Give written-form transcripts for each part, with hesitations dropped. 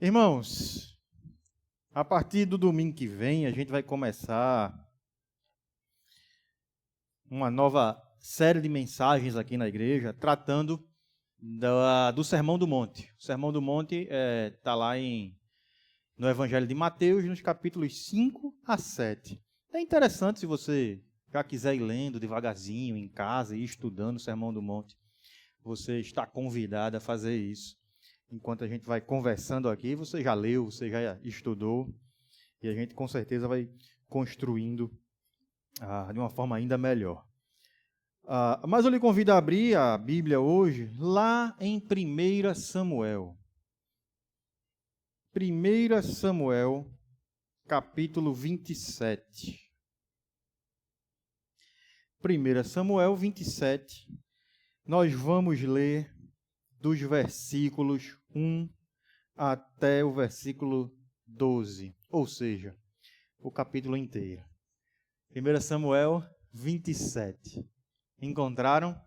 Irmãos, a partir do domingo que vem, a gente vai começar uma nova série de mensagens aqui na igreja, tratando do Sermão do Monte. O Sermão do Monte está lá no Evangelho de Mateus, nos capítulos 5 a 7. É interessante se você já quiser ir lendo devagarzinho em casa e estudando o Sermão do Monte. Você está convidado a fazer isso. Enquanto a gente vai conversando aqui, você já leu, você já estudou, e a gente com certeza vai construindo de uma forma ainda melhor. Mas eu lhe convido a abrir a Bíblia hoje, lá em 1 Samuel. 1 Samuel, capítulo 27. 1 Samuel 27, nós vamos ler dos versículos 1 até o versículo 12, ou seja, o capítulo inteiro. 1 Samuel 27. Encontraram?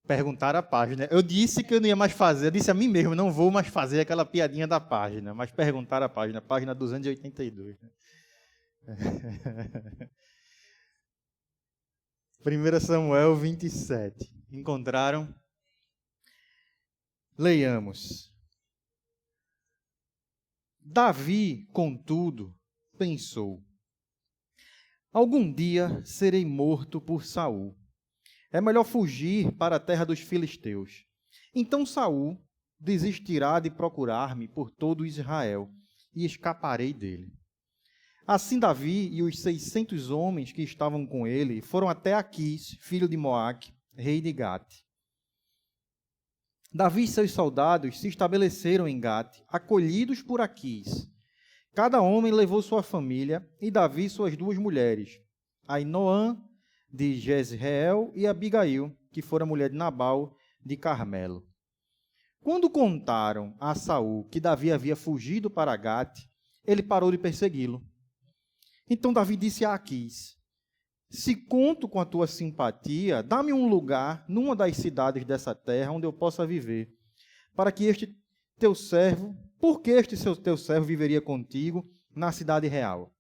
Perguntaram a página. Eu disse que eu não ia mais fazer, eu disse a mim mesmo, não vou mais fazer aquela piadinha da página, mas perguntaram a página 282. 1 Samuel 27. Encontraram? Leiamos. Davi, contudo, pensou: algum dia serei morto por Saul. É melhor fugir para a terra dos filisteus. Então Saul desistirá de procurar-me por todo Israel, e escaparei dele. Assim Davi e os 600 homens que estavam com ele foram até Aquis, filho de Moaque, rei de Gate. Davi e seus soldados se estabeleceram em Gate, acolhidos por Aquis. Cada homem levou sua família, e Davi suas duas mulheres, Ainoã de Jezreel e Abigail, que fora mulher de Nabal de Carmelo. Quando contaram a Saul que Davi havia fugido para Gate, ele parou de persegui-lo. Então Davi disse a Aquis: se conto com a tua simpatia, dá-me um lugar numa das cidades dessa terra onde eu possa viver, para que este teu servo, porque este teu servo viveria contigo na cidade real.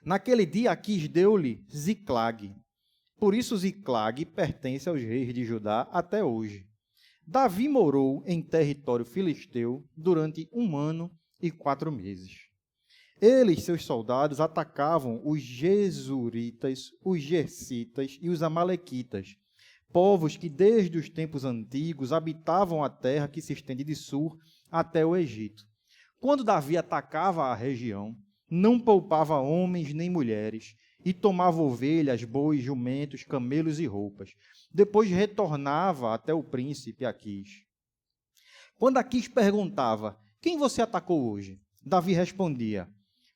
Naquele dia Aquis deu-lhe Ziclag. Por isso Ziclag pertence aos reis de Judá até hoje. Davi morou em território filisteu durante 1 ano e 4 meses. Ele e seus soldados atacavam os Gesuritas, os Gersitas e os Amalequitas, povos que desde os tempos antigos habitavam a terra que se estende de Sur até o Egito. Quando Davi atacava a região, não poupava homens nem mulheres, e tomava ovelhas, bois, jumentos, camelos e roupas. Depois retornava até o príncipe Aquis. Quando Aquis perguntava: quem você atacou hoje? Davi respondia: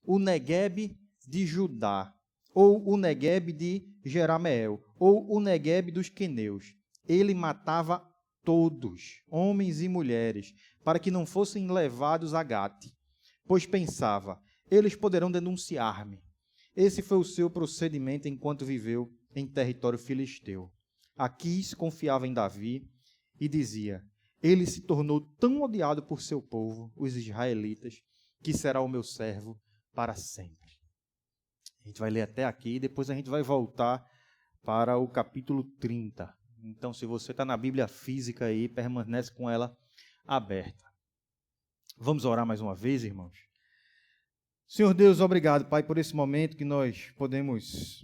o Neguebe de Judá, ou o Neguebe de Jerameel, ou o Neguebe dos queneus. Ele matava todos, homens e mulheres, para que não fossem levados a Gate, pois pensava: eles poderão denunciar-me. Esse foi o seu procedimento enquanto viveu em território filisteu. Aquis confiava em Davi e dizia: ele se tornou tão odiado por seu povo, os israelitas, que será o meu servo para sempre. A gente vai ler até aqui e depois a gente vai voltar para o capítulo 30. Então, se você está na Bíblia física aí, permanece com ela aberta. Vamos orar mais uma vez, irmãos? Senhor Deus, obrigado, Pai, por esse momento que nós podemos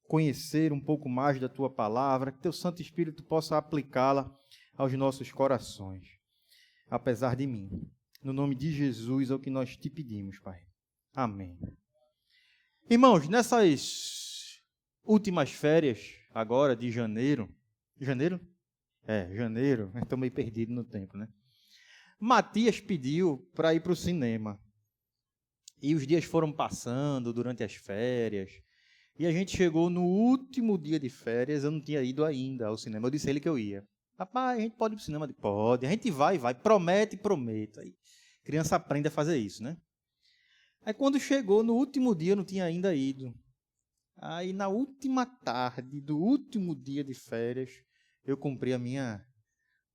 conhecer um pouco mais da Tua palavra, que Teu Santo Espírito possa aplicá-la aos nossos corações, apesar de mim. No nome de Jesus é o que nós te pedimos, Pai. Amém. Irmãos, nessas últimas férias, agora de janeiro... Janeiro? Janeiro. Estou meio perdido no tempo, né? Matias pediu para ir para o cinema. E os dias foram passando durante as férias. E a gente chegou no último dia de férias, eu não tinha ido ainda ao cinema. Eu disse a ele que eu ia. Rapaz, a gente pode ir para o cinema? Pode. A gente vai. Promete. Aí, criança aprende a fazer isso, né? Aí quando chegou no último dia, eu não tinha ainda ido. Aí na última tarde do último dia de férias, eu comprei a minha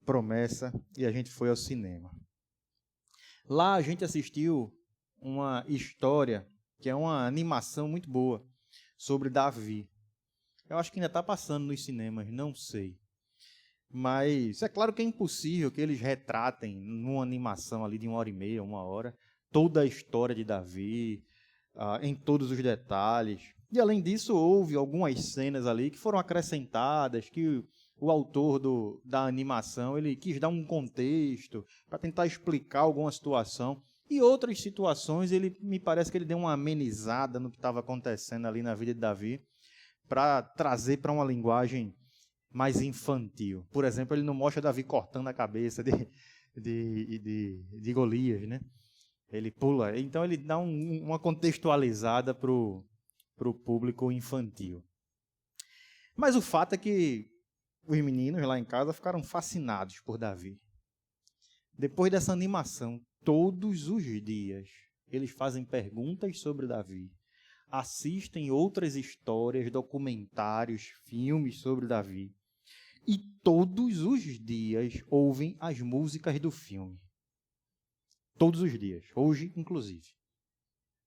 promessa e a gente foi ao cinema. Lá a gente assistiu uma história, que é uma animação muito boa, sobre Davi. Eu acho que ainda está passando nos cinemas, não sei. Mas é claro que é impossível que eles retratem numa animação ali de 1h30, 1 hora, toda a história de Davi, em todos os detalhes. E além disso, houve algumas cenas ali que foram acrescentadas, que o autor da animação ele quis dar um contexto para tentar explicar alguma situação. E outras situações, me parece que ele deu uma amenizada no que estava acontecendo ali na vida de Davi, para trazer para uma linguagem mais infantil. Por exemplo, ele não mostra Davi cortando a cabeça de Golias, né? Ele pula. Então, ele dá uma contextualizada para o público infantil. Mas o fato é que os meninos lá em casa ficaram fascinados por Davi. Depois dessa animação, todos os dias, eles fazem perguntas sobre Davi, assistem outras histórias, documentários, filmes sobre Davi, e todos os dias ouvem as músicas do filme. Todos os dias, hoje inclusive.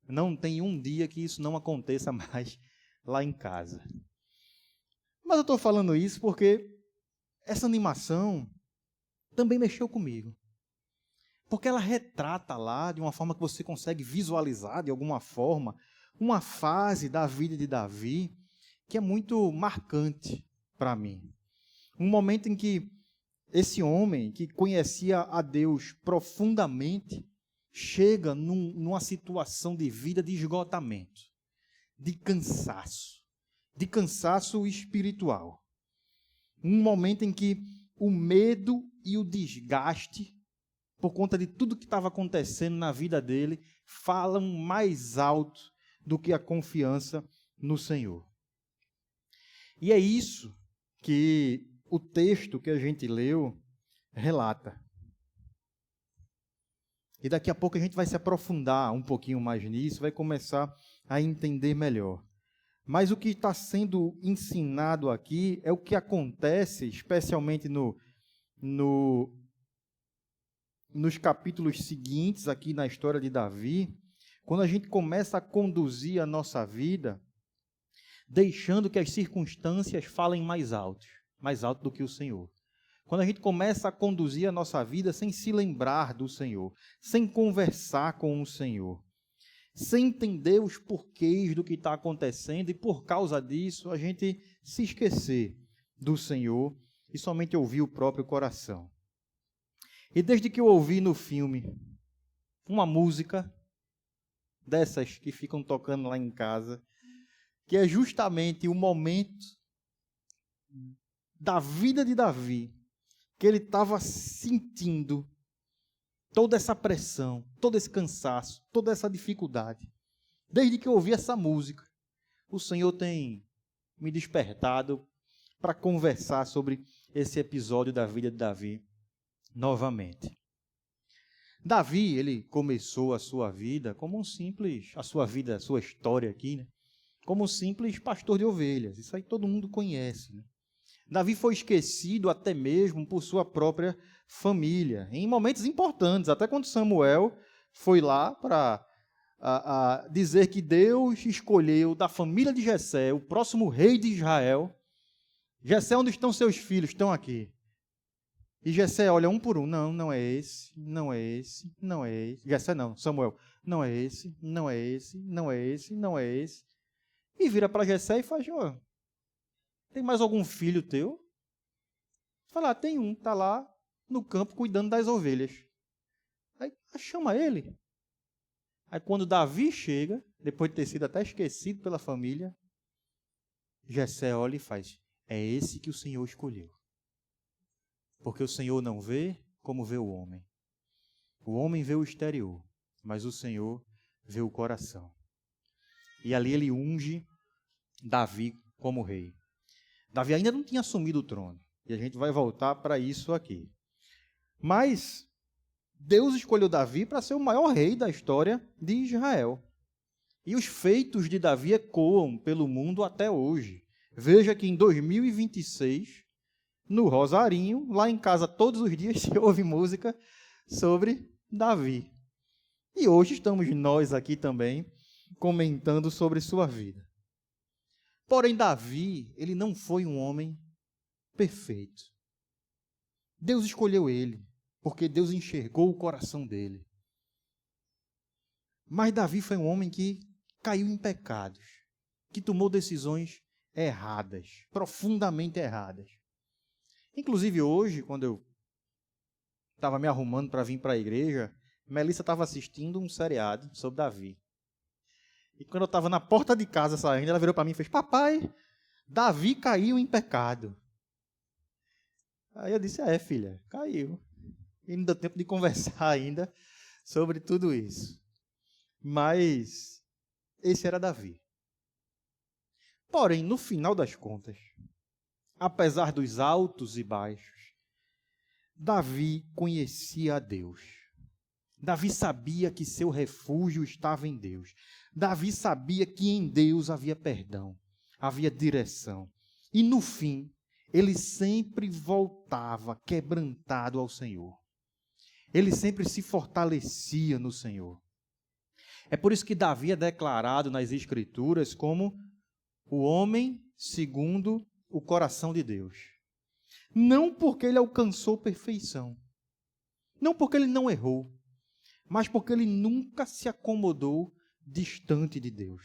Não tem um dia que isso não aconteça mais lá em casa. Mas eu estou falando isso porque essa animação também mexeu comigo. Porque ela retrata lá, de uma forma que você consegue visualizar, de alguma forma, uma fase da vida de Davi que é muito marcante para mim. Um momento em que esse homem, que conhecia a Deus profundamente, chega numa situação de vida de esgotamento, de cansaço espiritual. Um momento em que o medo e o desgaste, por conta de tudo que estava acontecendo na vida dele, falam mais alto do que a confiança no Senhor. E é isso que o texto que a gente leu relata. E daqui a pouco a gente vai se aprofundar um pouquinho mais nisso, vai começar a entender melhor. Mas o que está sendo ensinado aqui é o que acontece, especialmente nos capítulos seguintes, aqui na história de Davi, quando a gente começa a conduzir a nossa vida, deixando que as circunstâncias falem mais alto do que o Senhor. Quando a gente começa a conduzir a nossa vida sem se lembrar do Senhor, sem conversar com o Senhor, sem entender os porquês do que está acontecendo e por causa disso a gente se esquecer do Senhor e somente ouvir o próprio coração. E desde que eu ouvi no filme uma música dessas que ficam tocando lá em casa, que é justamente o momento da vida de Davi, que ele estava sentindo toda essa pressão, todo esse cansaço, toda essa dificuldade. Desde que eu ouvi essa música, o Senhor tem me despertado para conversar sobre esse episódio da vida de Davi novamente. Davi, ele começou a sua vida como um simples, a sua história aqui, né? Como um simples pastor de ovelhas. Isso aí todo mundo conhece, né? Davi foi esquecido até mesmo por sua própria família, em momentos importantes, até quando Samuel foi lá para dizer que Deus escolheu da família de Jessé o próximo rei de Israel. Jessé, onde estão seus filhos? Estão aqui. E Jessé olha um por um, não é esse, não é esse, não é esse. Jessé não, Samuel, não é esse, não é esse, não é esse, não é esse. E vira para Jessé e faz, tem mais algum filho teu? Fala, tem um, está lá no campo cuidando das ovelhas. Aí chama ele. Aí quando Davi chega, depois de ter sido até esquecido pela família, Jessé olha e faz, é esse que o Senhor escolheu. Porque o Senhor não vê como vê o homem. O homem vê o exterior, mas o Senhor vê o coração. E ali ele unge Davi como rei. Davi ainda não tinha assumido o trono. E a gente vai voltar para isso aqui. Mas Deus escolheu Davi para ser o maior rei da história de Israel. E os feitos de Davi ecoam pelo mundo até hoje. Veja que em 2026, no Rosarinho, lá em casa todos os dias se ouve música sobre Davi. E hoje estamos nós aqui também comentando sobre sua vida. Porém, Davi, ele não foi um homem perfeito. Deus escolheu ele, porque Deus enxergou o coração dele. Mas Davi foi um homem que caiu em pecados, que tomou decisões erradas, profundamente erradas. Inclusive hoje, quando eu estava me arrumando para vir para a igreja, Melissa estava assistindo um seriado sobre Davi. E quando eu estava na porta de casa saindo, ela virou para mim e fez: papai, Davi caiu em pecado. Aí eu disse: filha, caiu. E não deu tempo de conversar ainda sobre tudo isso. Mas esse era Davi. Porém, no final das contas, apesar dos altos e baixos, Davi conhecia a Deus. Davi sabia que seu refúgio estava em Deus. Davi sabia que em Deus havia perdão, havia direção. E no fim, ele sempre voltava quebrantado ao Senhor. Ele sempre se fortalecia no Senhor. É por isso que Davi é declarado nas Escrituras como o homem segundo o coração de Deus. Não porque ele alcançou perfeição, não porque ele não errou, mas porque ele nunca se acomodou distante de Deus.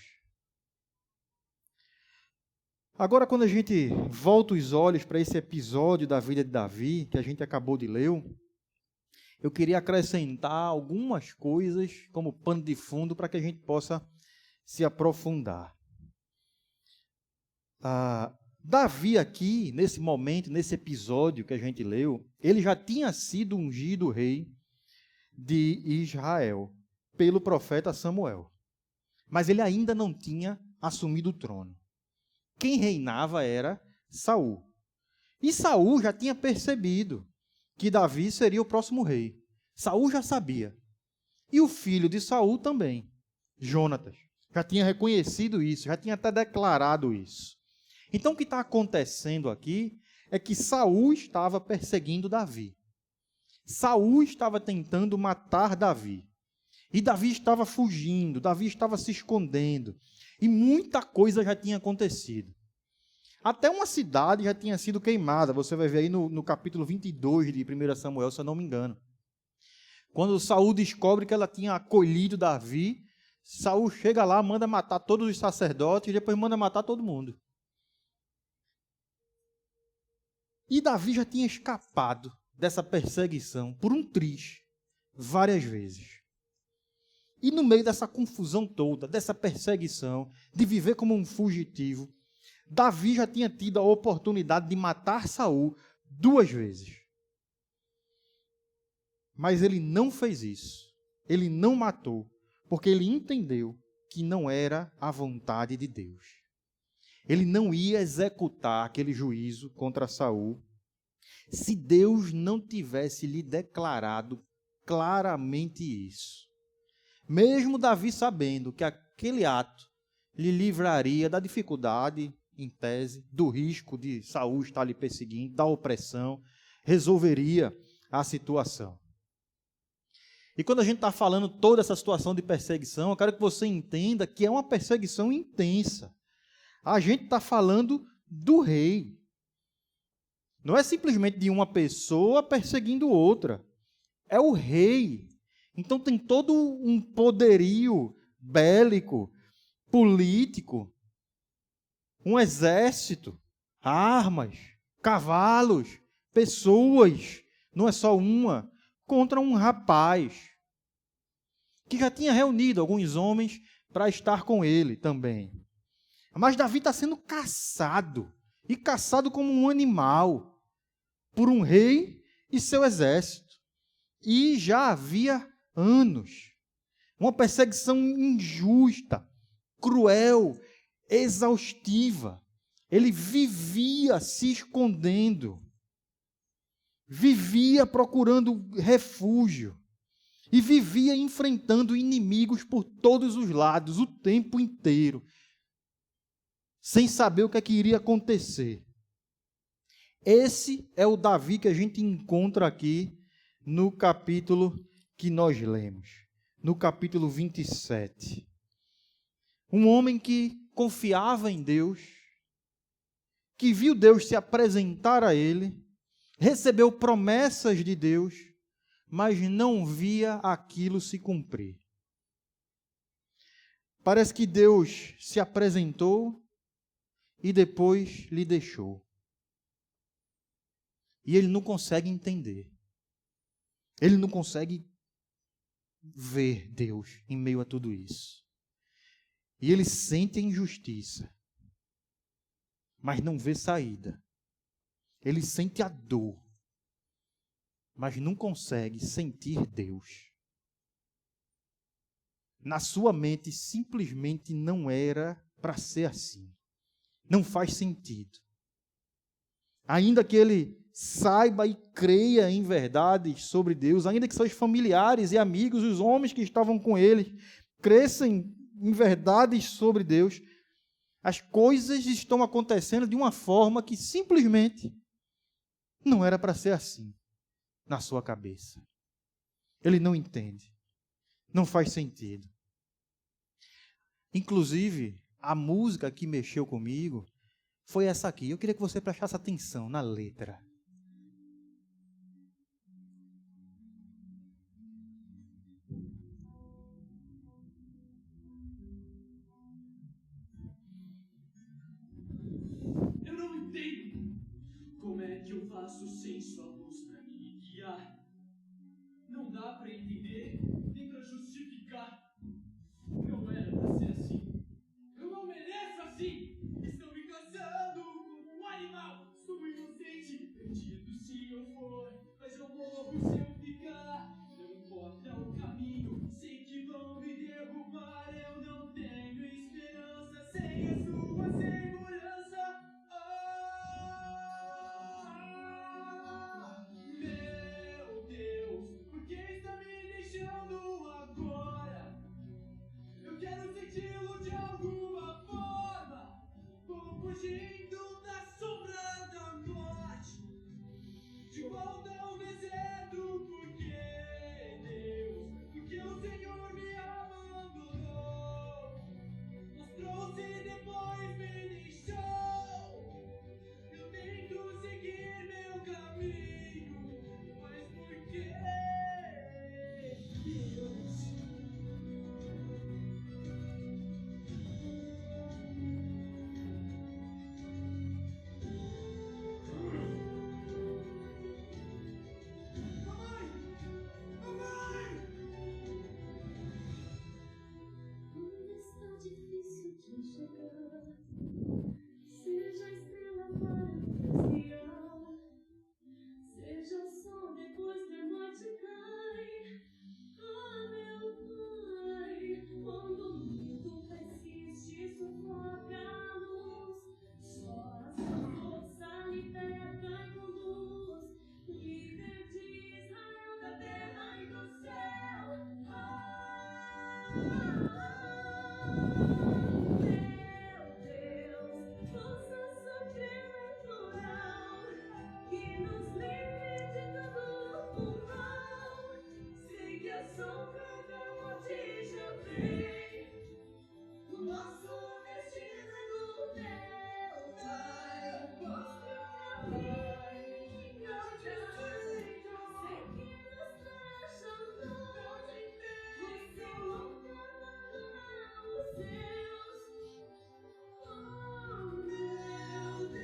Agora, quando a gente volta os olhos para esse episódio da vida de Davi, que a gente acabou de ler, eu queria acrescentar algumas coisas como pano de fundo para que a gente possa se aprofundar. Davi aqui, nesse momento, nesse episódio que a gente leu, ele já tinha sido ungido rei de Israel pelo profeta Samuel. Mas ele ainda não tinha assumido o trono. Quem reinava era Saul. E Saul já tinha percebido que Davi seria o próximo rei. Saul já sabia. E o filho de Saul também, Jonatas, já tinha reconhecido isso, já tinha até declarado isso. Então o que está acontecendo aqui é que Saul estava perseguindo Davi. Saul estava tentando matar Davi. E Davi estava fugindo, Davi estava se escondendo. E muita coisa já tinha acontecido. Até uma cidade já tinha sido queimada. Você vai ver aí no capítulo 22 de 1 Samuel, se eu não me engano. Quando Saul descobre que ela tinha acolhido Davi, Saul chega lá, manda matar todos os sacerdotes e depois manda matar todo mundo. E Davi já tinha escapado dessa perseguição por um triz várias vezes. E no meio dessa confusão toda, dessa perseguição, de viver como um fugitivo, Davi já tinha tido a oportunidade de matar Saul 2 vezes. Mas ele não fez isso. Ele não matou, porque ele entendeu que não era a vontade de Deus. Ele não ia executar aquele juízo contra Saul se Deus não tivesse lhe declarado claramente isso. Mesmo Davi sabendo que aquele ato lhe livraria da dificuldade, em tese, do risco de Saul estar lhe perseguindo, da opressão, resolveria a situação. E quando a gente está falando toda essa situação de perseguição, eu quero que você entenda que é uma perseguição intensa. A gente está falando do rei. Não é simplesmente de uma pessoa perseguindo outra. É o rei. Então tem todo um poderio bélico, político, um exército, armas, cavalos, pessoas, não é só uma, contra um rapaz que já tinha reunido alguns homens para estar com ele também. Mas Davi está sendo caçado, e caçado como um animal, por um rei e seu exército. E já havia anos. Uma perseguição injusta, cruel, exaustiva. Ele vivia se escondendo. Vivia procurando refúgio. E vivia enfrentando inimigos por todos os lados, o tempo inteiro. Sem saber o que é que iria acontecer. Esse é o Davi que a gente encontra aqui no capítulo que nós lemos, no capítulo 27. Um homem que confiava em Deus, que viu Deus se apresentar a ele, recebeu promessas de Deus, mas não via aquilo se cumprir. Parece que Deus se apresentou e depois lhe deixou. E ele não consegue entender. Ele não consegue ver Deus em meio a tudo isso. E ele sente a injustiça, mas não vê saída. Ele sente a dor, mas não consegue sentir Deus. Na sua mente, simplesmente não era para ser assim. Não faz sentido. Ainda que ele saiba e creia em verdades sobre Deus, ainda que seus familiares e amigos, os homens que estavam com ele, cresçam em verdades sobre Deus, as coisas estão acontecendo de uma forma que simplesmente não era para ser assim na sua cabeça. Ele não entende. Não faz sentido. Inclusive, a música que mexeu comigo foi essa aqui. Eu queria que você prestasse atenção na letra. Eu não entendo como é que eu faço sem sua luz pra me guiar. Não dá pra entender, nem pra justificar. Não era pra ser assim. Eu não mereço assim. Estão me caçando como um animal. Sou inocente, perdido se eu for, mas eu morro se eu ficar. Não importa o caminho, sei que vão me derrubar. Eu não tenho esperança sem a sua segurança. Meu Deus, por que está me deixando agora? Eu quero senti-lo de alguma forma. Vou fugindo da sombra da morte, de volta ao deserto. Por que, Deus? Porque o Senhor me abandonou, nos trouxe e depois me deixou. Eu tento seguir meu caminho, mas por que, Deus? Mamãe! Mamãe! Quando está difícil de enxergar, seja a estrela para desviar, seja o sol depois que a noite cai. Ah, meu Pai, quando o mundo persiste e sufoca a luz, só a sua força liberta e conduz, líder de Israel, da terra e do céu. Meu Deus, força sobrenatural que nos livre de todo o mal. Sei que a sombra da morte já vem. O nosso destino é no teu, Pai. Mostra o caminho, Pai. Sei que nos deixas longe. Você nunca abandona os seus. Oh, meu Deus.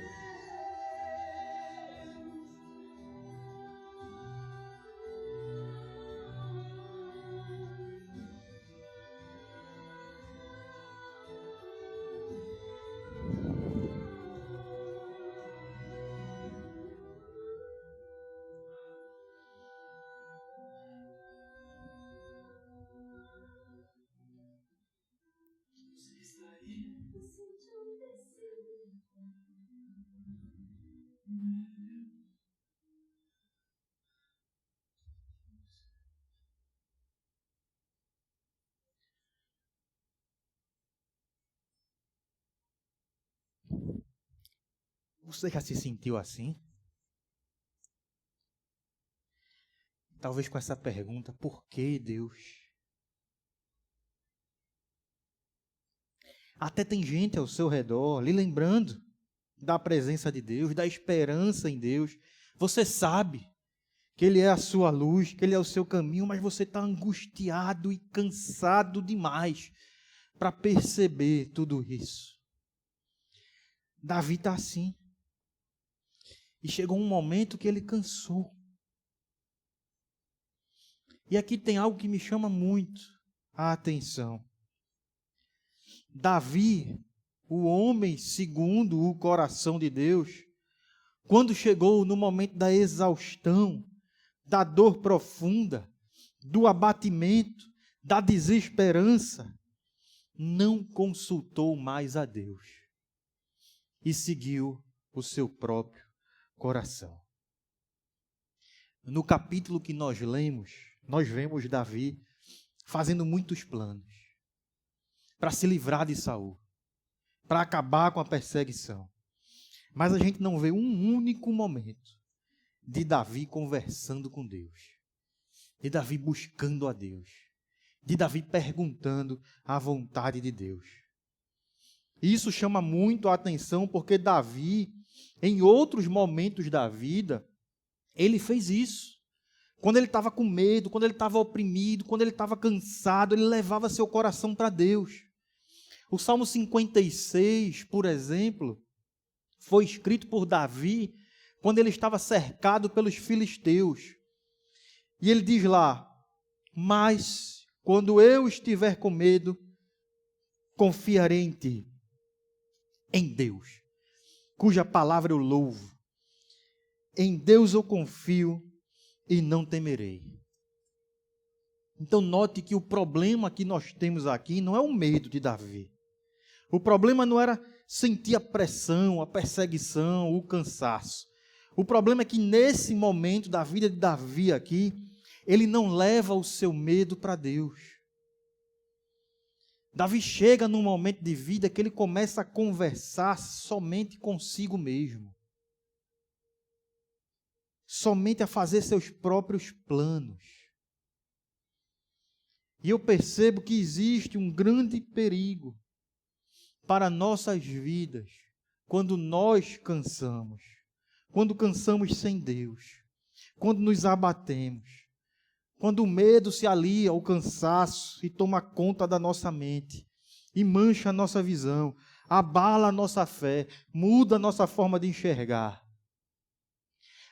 Você está aí? Eu senti descer. Você já se sentiu assim? talvez com essa pergunta: por que Deus? Até tem gente ao seu redor lhe lembrando da presença de Deus, da esperança em Deus. Você sabe que Ele é a sua luz, que Ele é o seu caminho, mas você está angustiado e cansado demais para perceber tudo isso. Davi está assim. E chegou um momento que ele cansou. E aqui tem algo que me chama muito a atenção. Davi, o homem segundo o coração de Deus, quando chegou no momento da exaustão, da dor profunda, do abatimento, da desesperança, não consultou mais a Deus e seguiu o seu próprio coração. No capítulo que nós lemos, nós vemos Davi fazendo muitos planos para se livrar de Saul, para acabar com a perseguição. Mas a gente não vê um único momento de Davi conversando com Deus, de Davi buscando a Deus, de Davi perguntando a vontade de Deus. Isso chama muito a atenção porque Davi, em outros momentos da vida, ele fez isso. Quando ele estava com medo, quando ele estava oprimido, quando ele estava cansado, ele levava seu coração para Deus. O Salmo 56, por exemplo, foi escrito por Davi quando ele estava cercado pelos filisteus. E ele diz lá: mas quando eu estiver com medo, confiarei em ti, em Deus, cuja palavra eu louvo. Em Deus eu confio e não temerei. Então note que o problema que nós temos aqui não é o medo de Davi. O problema não era sentir a pressão, a perseguição, o cansaço. O problema é que nesse momento da vida de Davi aqui, ele não leva o seu medo para Deus. Davi chega num momento de vida que ele começa a conversar somente consigo mesmo. Somente a fazer seus próprios planos. E eu percebo que existe um grande perigo para nossas vidas quando nós cansamos, quando cansamos sem Deus, quando nos abatemos, quando o medo se alia ao cansaço e toma conta da nossa mente e mancha a nossa visão, abala a nossa fé, muda a nossa forma de enxergar.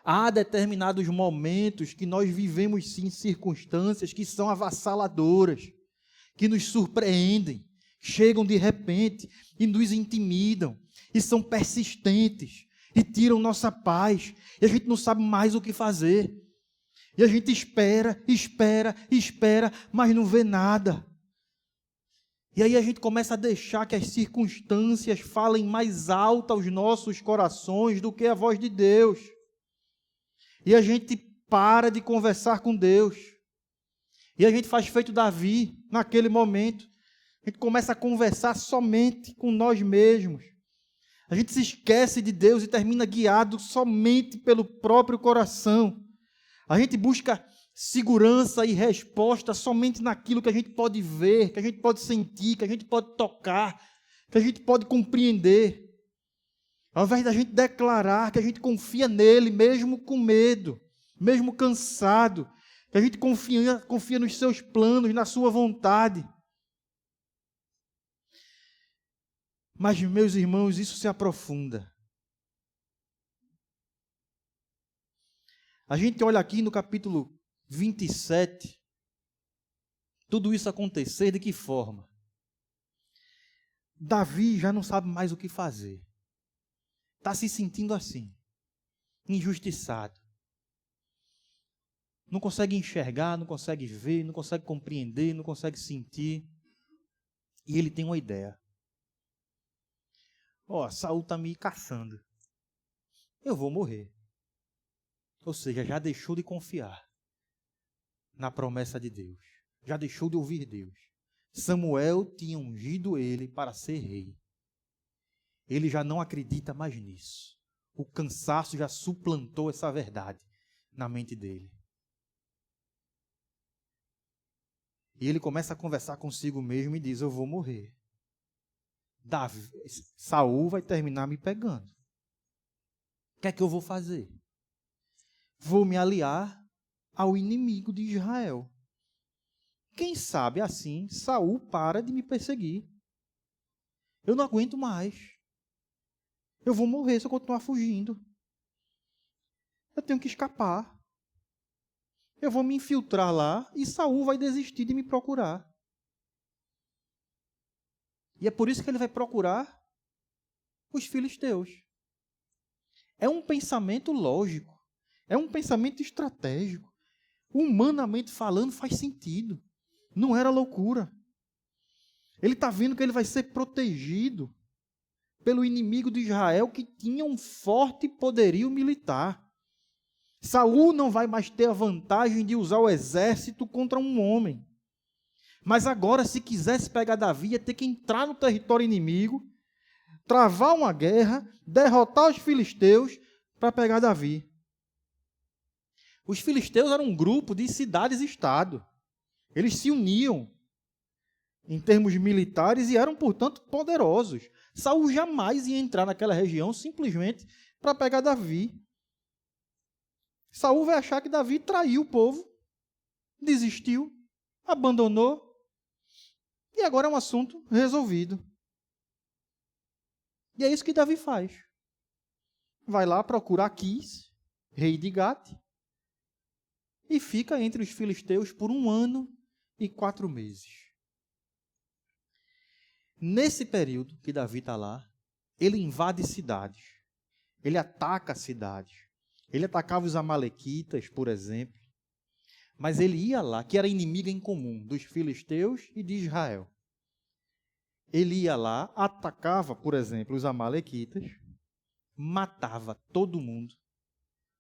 Há determinados momentos que nós vivemos sim circunstâncias que são avassaladoras, que nos surpreendem, chegam de repente e nos intimidam, e são persistentes, e tiram nossa paz, e a gente não sabe mais o que fazer. E a gente espera, mas não vê nada. E aí a gente começa a deixar que as circunstâncias falem mais alto aos nossos corações do que a voz de Deus. E a gente para de conversar com Deus. E a gente faz feito Davi naquele momento. A gente começa a conversar somente com nós mesmos. A gente se esquece de Deus e termina guiado somente pelo próprio coração. A gente busca segurança e resposta somente naquilo que a gente pode ver, que a gente pode sentir, que a gente pode tocar, que a gente pode compreender. Ao invés da gente declarar que a gente confia nele, mesmo com medo, mesmo cansado, que a gente confia nos seus planos, na sua vontade. Mas, meus irmãos, isso se aprofunda. A gente olha aqui no capítulo 27, tudo isso acontecer de que forma? Davi já não sabe mais o que fazer. Está se sentindo assim, injustiçado. Não consegue enxergar, não consegue ver, não consegue compreender, não consegue sentir. E ele tem uma ideia. Saul está me caçando. Eu vou morrer. Ou seja, já deixou de confiar na promessa de Deus. Já deixou de ouvir Deus. Samuel tinha ungido ele para ser rei. Ele já não acredita mais nisso. O cansaço já suplantou essa verdade na mente dele. E ele começa a conversar consigo mesmo e diz: eu vou morrer. Saul vai terminar me pegando. O que é que eu vou fazer? Vou me aliar ao inimigo de Israel. Quem sabe assim Saul para de me perseguir. Eu não aguento mais. Eu vou morrer se eu continuar fugindo. Eu tenho que escapar. Eu vou me infiltrar lá e Saul vai desistir de me procurar. E é por isso que ele vai procurar os filisteus. É um pensamento lógico. É um pensamento estratégico. Humanamente falando, faz sentido. Não era loucura. Ele está vendo que ele vai ser protegido pelo inimigo de Israel, que tinha um forte poderio militar. Saul não vai mais ter a vantagem de usar o exército contra um homem. Mas agora, se quisesse pegar Davi, ia ter que entrar no território inimigo, travar uma guerra, derrotar os filisteus para pegar Davi. Os filisteus eram um grupo de cidades-estado. Eles se uniam em termos militares e eram, portanto, poderosos. Saul jamais ia entrar naquela região simplesmente para pegar Davi. Saul vai achar que Davi traiu o povo, desistiu, abandonou, e agora é um assunto resolvido. E é isso que Davi faz. Vai lá procurar Aquis, rei de Gate, e fica entre os filisteus por 1 ano e 4 meses. Nesse período que Davi está lá, ele invade cidades, ele ataca cidades. Ele atacava os amalequitas, por exemplo, mas ele ia lá, que era inimigo em comum dos filisteus e de Israel. Ele ia lá, atacava, por exemplo, os amalequitas, matava todo mundo,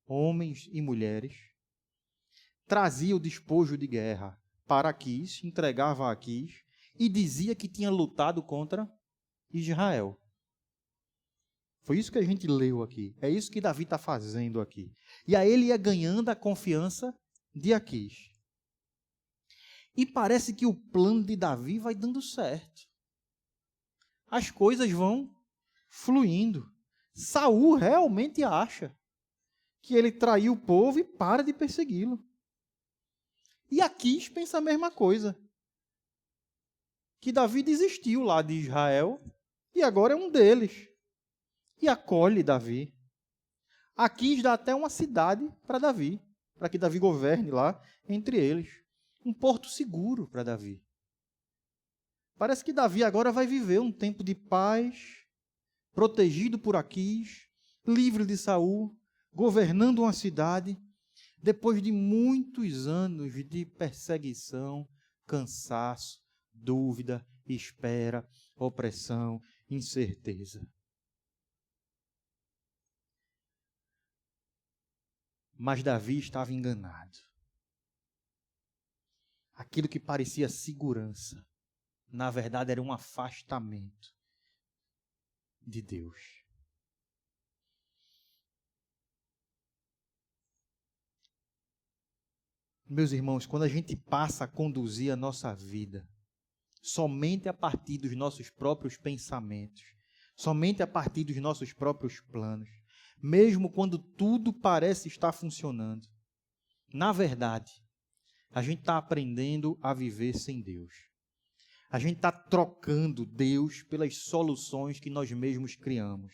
homens e mulheres, trazia o despojo de guerra para Aquis, entregava a Aquis e dizia que tinha lutado contra Israel. Foi isso que a gente leu aqui. É isso que Davi está fazendo aqui. E aí ele ia ganhando a confiança de Aquis. E parece que o plano de Davi vai dando certo. As coisas vão fluindo. Saul realmente acha que ele traiu o povo e para de persegui-lo. E Aquis pensa a mesma coisa. Que Davi desistiu lá de Israel e agora é um deles. E acolhe Davi. Aquis dá até uma cidade para Davi, para que Davi governe lá entre eles. Um porto seguro para Davi. Parece que Davi agora vai viver um tempo de paz, protegido por Aquis, livre de Saul, governando uma cidade, depois de muitos anos de perseguição, cansaço, dúvida, espera, opressão, incerteza. Mas Davi estava enganado. Aquilo que parecia segurança, na verdade era um afastamento de Deus. Meus irmãos, quando a gente passa a conduzir a nossa vida somente a partir dos nossos próprios pensamentos, somente a partir dos nossos próprios planos, mesmo quando tudo parece estar funcionando, na verdade, a gente está aprendendo a viver sem Deus. A gente está trocando Deus pelas soluções que nós mesmos criamos,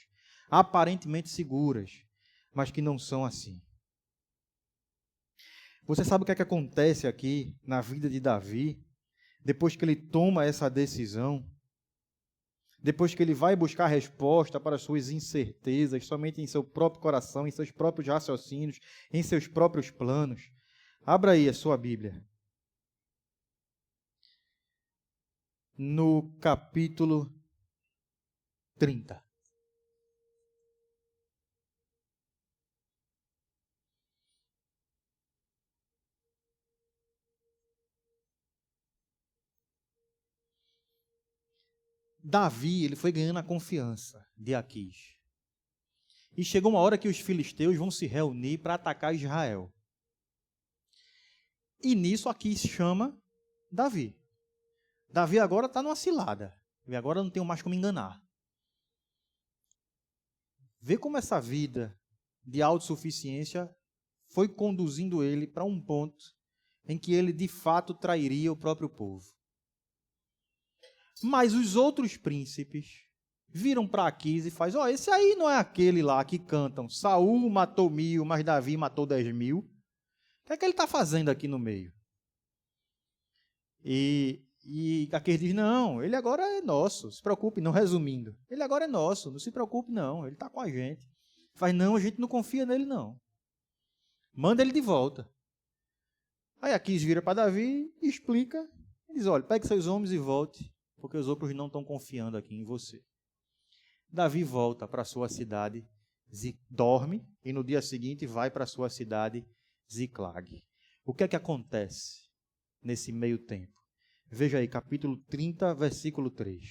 aparentemente seguras, mas que não são assim. Você sabe o que é que acontece aqui na vida de Davi, depois que ele toma essa decisão? Depois que ele vai buscar resposta para as suas incertezas, somente em seu próprio coração, em seus próprios raciocínios, em seus próprios planos. Abra aí a sua Bíblia. No capítulo 30. Davi, ele foi ganhando a confiança de Aquis. E chegou uma hora que os filisteus vão se reunir para atacar Israel. E nisso Aquis chama Davi. Davi agora está numa cilada. E agora não tenho mais como enganar. Vê como essa vida de autossuficiência foi conduzindo ele para um ponto em que ele de fato trairia o próprio povo. Mas os outros príncipes viram para Aquis e fazem, esse aí não é aquele lá que cantam, Saul matou 1000, mas Davi matou 10.000. O que é que ele está fazendo aqui no meio? E Aquis diz, não, ele agora é nosso, se preocupe, não, resumindo, ele agora é nosso, não se preocupe não, ele está com a gente. Faz, não, a gente não confia nele não. Manda ele de volta. Aí Aquis vira para Davi e explica, e diz, olha, pegue seus homens e volte, porque os outros não estão confiando aqui em você. Davi volta para sua cidade, dorme, e no dia seguinte vai para sua cidade, Ziclag. O que é que acontece nesse meio tempo? Veja aí, capítulo 30, versículo 3.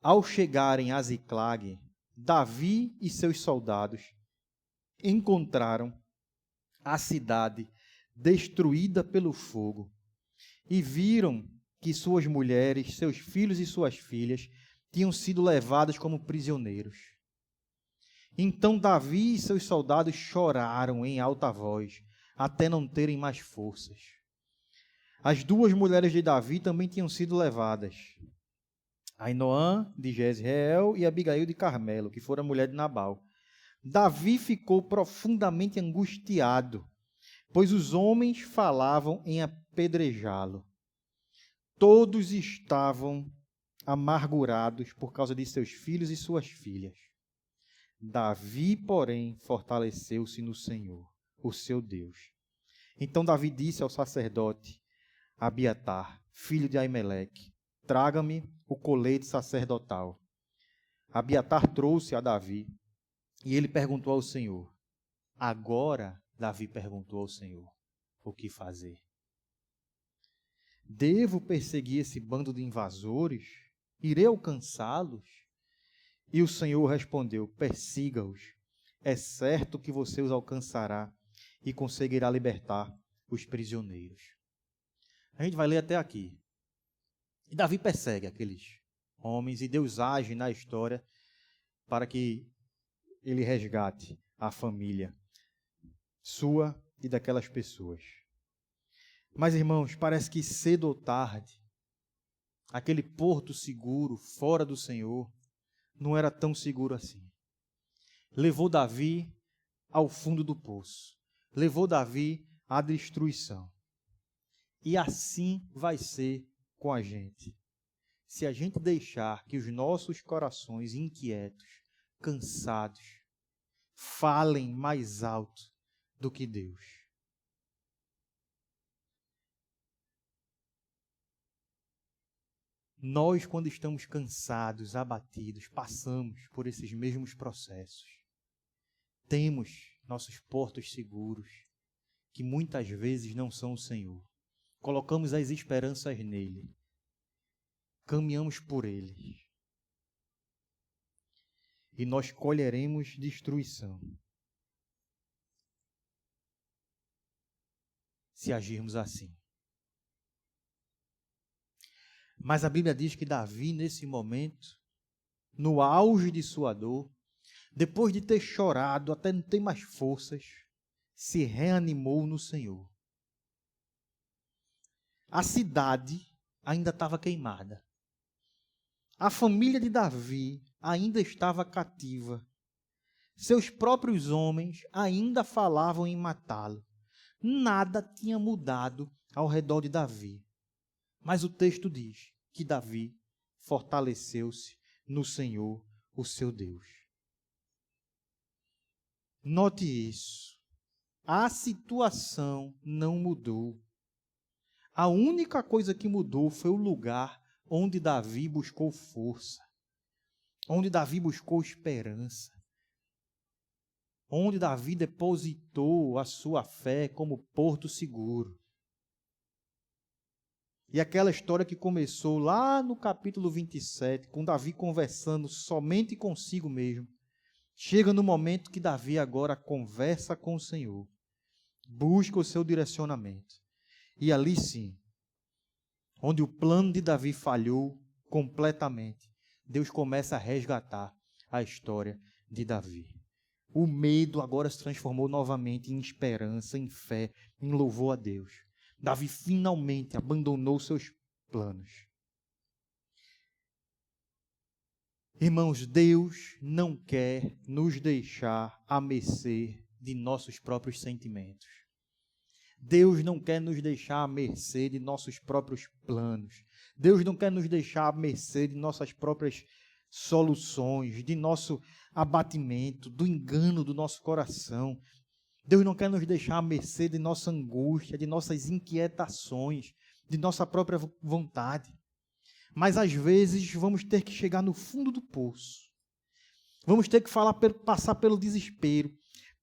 Ao chegarem a Ziclag, Davi e seus soldados encontraram a cidade destruída pelo fogo e viram que suas mulheres, seus filhos e suas filhas tinham sido levados como prisioneiros. Então Davi e seus soldados choraram em alta voz, até não terem mais forças. As 2 mulheres de Davi também tinham sido levadas, Ainoã de Jezreel e Abigail de Carmelo, que fora mulher de Nabal. Davi ficou profundamente angustiado, pois os homens falavam em apedrejá-lo. Todos estavam amargurados por causa de seus filhos e suas filhas. Davi, porém, fortaleceu-se no Senhor, o seu Deus. Então Davi disse ao sacerdote Abiatar, filho de Aimeleque, traga-me o colete sacerdotal. Abiatar trouxe a Davi e ele perguntou ao Senhor. Agora Davi perguntou ao Senhor, o que fazer? Devo perseguir esse bando de invasores? Irei alcançá-los? E o Senhor respondeu, persiga-os. É certo que você os alcançará e conseguirá libertar os prisioneiros. A gente vai ler até aqui. E Davi persegue aqueles homens e Deus age na história para que ele resgate a família sua e daquelas pessoas. Mas, irmãos, parece que cedo ou tarde, aquele porto seguro, fora do Senhor, não era tão seguro assim. Levou Davi ao fundo do poço. Levou Davi à destruição. E assim vai ser com a gente. Se a gente deixar que os nossos corações inquietos, cansados, falem mais alto do que Deus. Nós, quando estamos cansados, abatidos, passamos por esses mesmos processos. Temos nossos portos seguros, que muitas vezes não são o Senhor. Colocamos as esperanças nele. Caminhamos por ele. E nós colheremos destruição. Se agirmos assim. Mas a Bíblia diz que Davi, nesse momento, no auge de sua dor, depois de ter chorado até não ter mais forças, se reanimou no Senhor. A cidade ainda estava queimada. A família de Davi ainda estava cativa. Seus próprios homens ainda falavam em matá-lo. Nada tinha mudado ao redor de Davi. Mas o texto diz que Davi fortaleceu-se no Senhor, o seu Deus. Note isso. A situação não mudou. A única coisa que mudou foi o lugar onde Davi buscou força, onde Davi buscou esperança, onde Davi depositou a sua fé como porto seguro. E aquela história que começou lá no capítulo 27, com Davi conversando somente consigo mesmo, chega no momento que Davi agora conversa com o Senhor, busca o seu direcionamento. E ali sim, onde o plano de Davi falhou completamente, Deus começa a resgatar a história de Davi. O medo agora se transformou novamente em esperança, em fé, em louvor a Deus. Davi finalmente abandonou seus planos. Irmãos, Deus não quer nos deixar à mercê de nossos próprios sentimentos. Deus não quer nos deixar à mercê de nossos próprios planos. Deus não quer nos deixar à mercê de nossas próprias soluções, de nosso abatimento, do engano do nosso coração. Deus não quer nos deixar à mercê de nossa angústia, de nossas inquietações, de nossa própria vontade. Mas às vezes vamos ter que chegar no fundo do poço. Vamos ter que passar pelo desespero,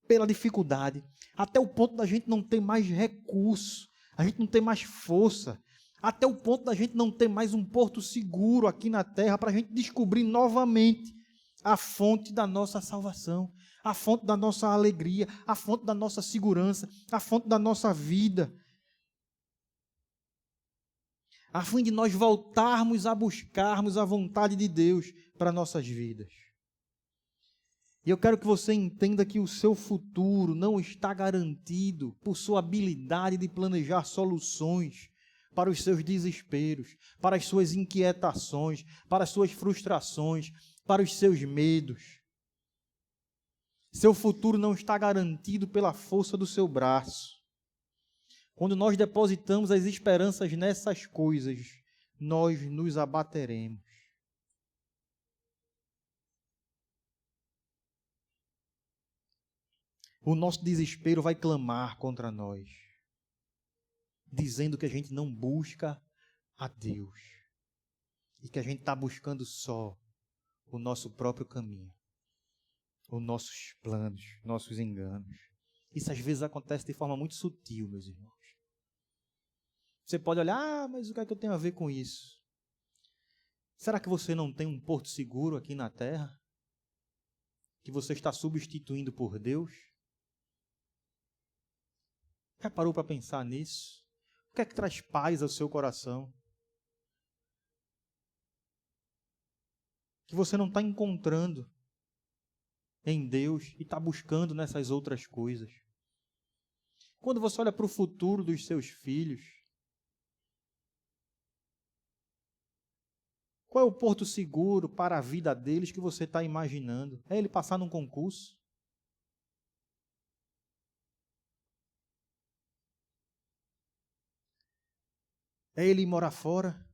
pela dificuldade, até o ponto da gente não ter mais recurso, a gente não ter mais força, até o ponto da gente não ter mais um porto seguro aqui na terra para a gente descobrir novamente a fonte da nossa salvação, a fonte da nossa alegria, a fonte da nossa segurança, a fonte da nossa vida, a fim de nós voltarmos a buscarmos a vontade de Deus para nossas vidas. E eu quero que você entenda que o seu futuro não está garantido por sua habilidade de planejar soluções para os seus desesperos, para as suas inquietações, para as suas frustrações, para os seus medos. Seu futuro não está garantido pela força do seu braço. Quando nós depositamos as esperanças nessas coisas, nós nos abateremos. O nosso desespero vai clamar contra nós, dizendo que a gente não busca a Deus e que a gente está buscando só o nosso próprio caminho, os nossos planos, nossos enganos. Isso às vezes acontece de forma muito sutil, meus irmãos. Você pode olhar, mas o que é que eu tenho a ver com isso? Será que você não tem um porto seguro aqui na terra? Que você está substituindo por Deus? Já parou para pensar nisso? O que é que traz paz ao seu coração? Que você não está encontrando em Deus e está buscando nessas outras coisas. Quando você olha para o futuro dos seus filhos, qual é o porto seguro para a vida deles que você está imaginando? É ele passar num concurso? É ele ir morar fora?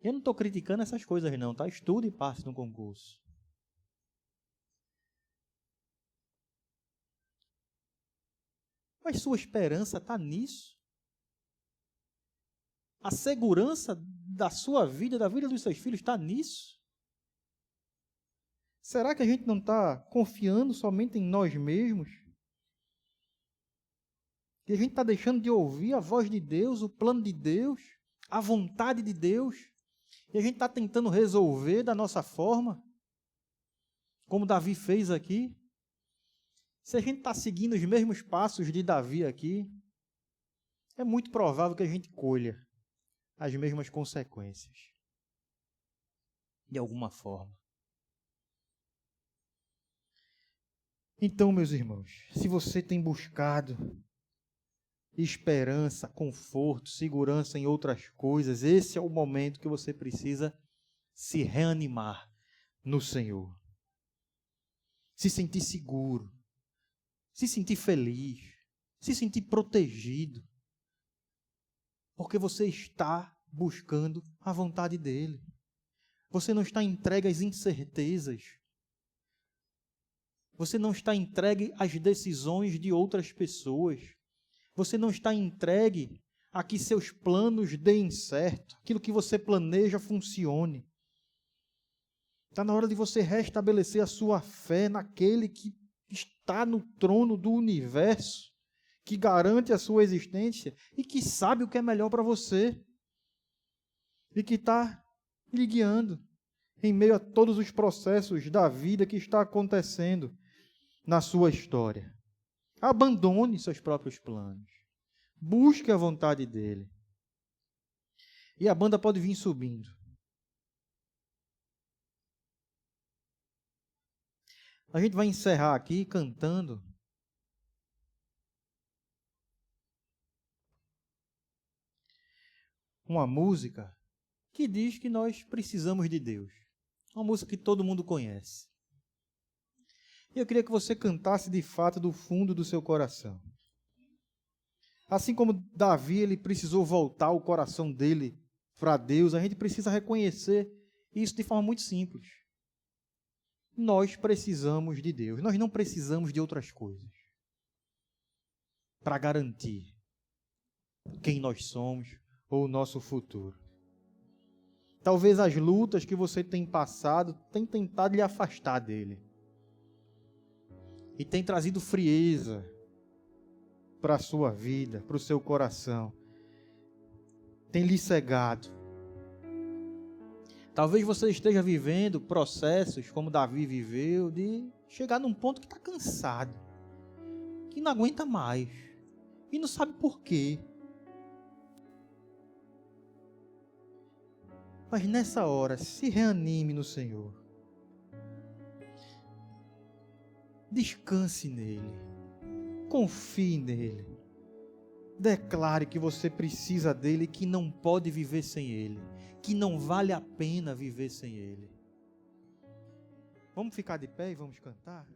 Eu não estou criticando essas coisas não, tá? Estude e passe no concurso. Mas sua esperança está nisso? A segurança da sua vida, da vida dos seus filhos, está nisso? Será que a gente não está confiando somente em nós mesmos? Que a gente está deixando de ouvir a voz de Deus, o plano de Deus, a vontade de Deus, e a gente está tentando resolver da nossa forma, como Davi fez aqui? Se a gente está seguindo os mesmos passos de Davi aqui, é muito provável que a gente colha as mesmas consequências, de alguma forma. Então, meus irmãos, se você tem buscado esperança, conforto, segurança em outras coisas, esse é o momento que você precisa se reanimar no Senhor. Se sentir seguro, se sentir feliz, se sentir protegido, porque você está buscando a vontade dEle. Você não está entregue às incertezas. Você não está entregue às decisões de outras pessoas. Você não está entregue a que seus planos deem certo, aquilo que você planeja funcione. Está na hora de você restabelecer a sua fé naquele que está no trono do universo, que garante a sua existência e que sabe o que é melhor para você e que está lhe guiando em meio a todos os processos da vida que está acontecendo na sua história. Abandone seus próprios planos. Busque a vontade dele. E a banda pode vir subindo. A gente vai encerrar aqui cantando uma música que diz que nós precisamos de Deus. Uma música que todo mundo conhece. E eu queria que você cantasse de fato do fundo do seu coração. Assim como Davi, ele precisou voltar o coração dele para Deus, a gente precisa reconhecer isso de forma muito simples. Nós precisamos de Deus. Nós não precisamos de outras coisas para garantir quem nós somos ou o nosso futuro. Talvez as lutas que você tem passado tenham tentado lhe afastar dele. E tem trazido frieza para a sua vida, para o seu coração. Tem lhe cegado. Talvez você esteja vivendo processos, como Davi viveu, de chegar num ponto que está cansado, que não aguenta mais, e não sabe por quê. Mas nessa hora, se reanime no Senhor. Descanse nele. Confie nele. Declare que você precisa dele, que não pode viver sem ele, que não vale a pena viver sem ele. Vamos ficar de pé e vamos cantar?